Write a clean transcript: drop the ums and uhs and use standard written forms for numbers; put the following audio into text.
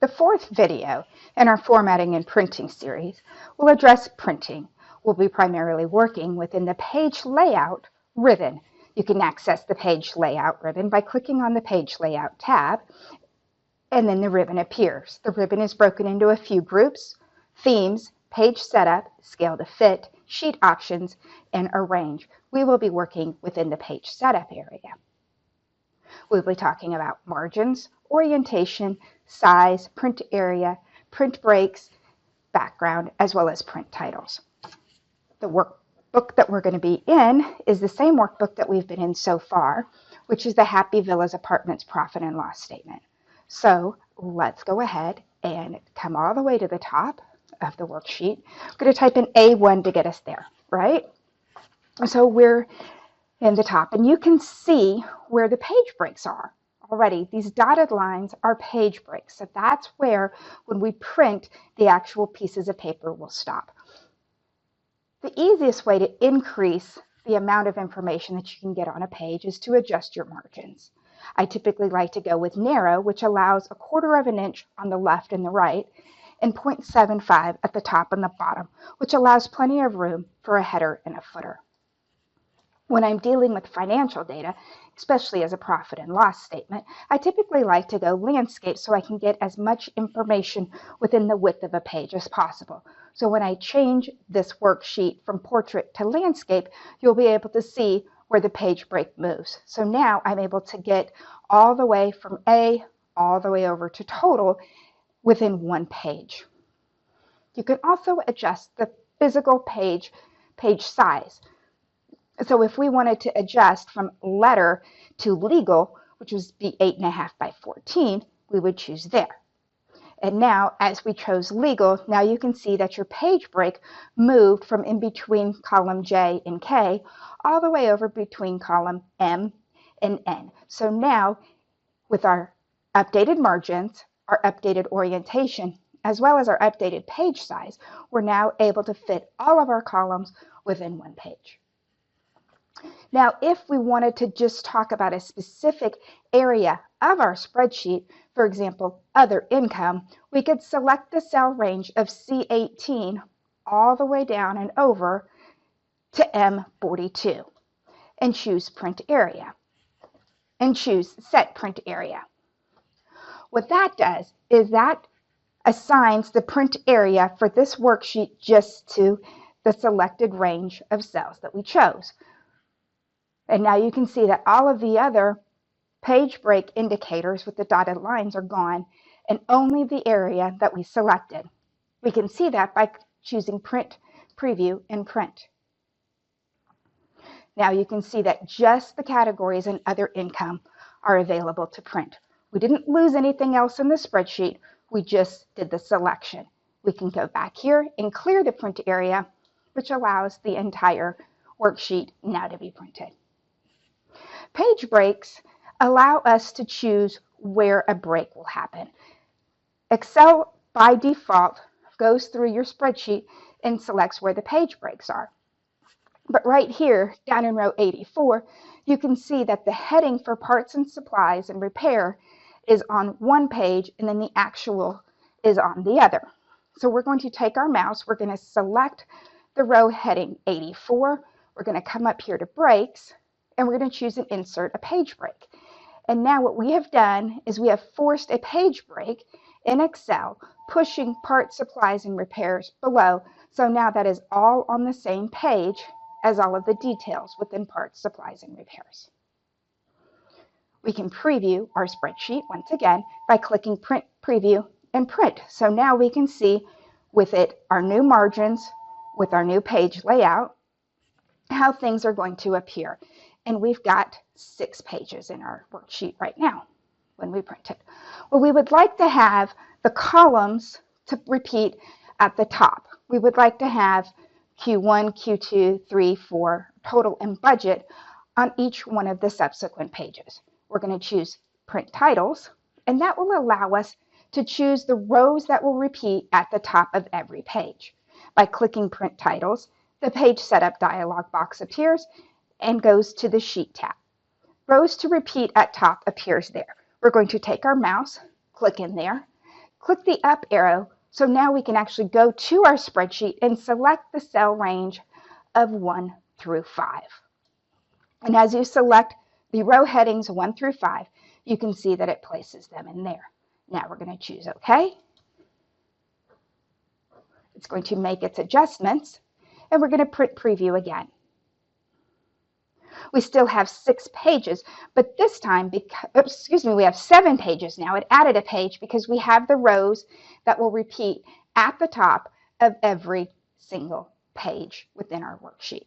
The fourth video in our formatting and printing series will address printing. We'll be primarily working within the page layout ribbon. You can access the page layout ribbon by clicking on the page layout tab, and then the ribbon appears. The ribbon is broken into a few groups: themes, page setup, scale to fit, sheet options, and arrange. We will be working within the page setup area. We'll be talking about margins, orientation, size, print area, print breaks, background, as well as print titles. The workbook that we're going to be in is the same workbook that we've been in so far, which is the Happy Villas Apartments Profit and Loss Statement. So let's go ahead and come all the way to the top of the worksheet. We're going to type in A1 to get us there, right? So we're in the top, and you can see where the page breaks are already. These dotted lines are page breaks. So that's where, when we print, the actual pieces of paper will stop. The easiest way to increase the amount of information that you can get on a page is to adjust your margins. I typically like to go with narrow, which allows 1/4 of an inch on the left and the right, and 0.75 at the top and the bottom, which allows plenty of room for a header and a footer. When I'm dealing with financial data, especially as a profit and loss statement, I typically like to go landscape so I can get as much information within the width of a page as possible. So when I change this worksheet from portrait to landscape, you'll be able to see where the page break moves. So now I'm able to get all the way from A all the way over to total within one page. You can also adjust the physical page size. So if we wanted to adjust from letter to legal, which would be 8.5 by 14, we would choose there. And now, as we chose legal, now you can see that your page break moved from in between column J and K all the way over between column M and N. So now, with our updated margins, our updated orientation, as well as our updated page size, we're now able to fit all of our columns within one page. Now, if we wanted to just talk about a specific area of our spreadsheet, for example, other income, we could select the cell range of C18 all the way down and over to M42 and choose print area and choose set print area. What that does is that assigns the print area for this worksheet just to the selected range of cells that we chose. And now you can see that all of the other page break indicators with the dotted lines are gone, and only the area that we selected. We can see that by choosing Print, Preview, and Print. Now you can see that just the categories and other income are available to print. We didn't lose anything else in the spreadsheet, we just did the selection. We can go back here and clear the print area, which allows the entire worksheet now to be printed. Page breaks allow us to choose where a break will happen. Excel, by default, goes through your spreadsheet and selects where the page breaks are. But right here, down in row 84, you can see that the heading for parts and supplies and repair is on one page, and then the actual is on the other. So we're going to take our mouse, we're going to select the row heading 84, we're going to come up here to breaks, and we're going to choose and insert a page break. And now what we have done is we have forced a page break in Excel, pushing parts, supplies, and repairs below. So now that is all on the same page as all of the details within parts, supplies, and repairs. We can preview our spreadsheet once again by clicking Print, Preview, and Print. So now we can see with it our new margins, with our new page layout, how things are going to appear. And we've got 6 pages in our worksheet right now when we print it. Well, we would like to have the columns to repeat at the top. We would like to have Q1, Q2, 3, 4, total, and budget on each one of the subsequent pages. We're going to choose Print Titles, and that will allow us to choose the rows that will repeat at the top of every page. By clicking Print Titles, the Page Setup dialog box appears and goes to the Sheet tab. Rows to repeat at top appears there. We're going to take our mouse, click in there, Click the up arrow so now we can actually go to our spreadsheet and select the cell range of 1 through 5. And as you select the row headings 1 through 5, you can see that it places them in there. Now we're going to choose OK. It's going to make its adjustments, and we're going to print preview again. We still have 6 pages, but this time, we have 7 pages now. It added a page because we have the rows that will repeat at the top of every single page within our worksheet.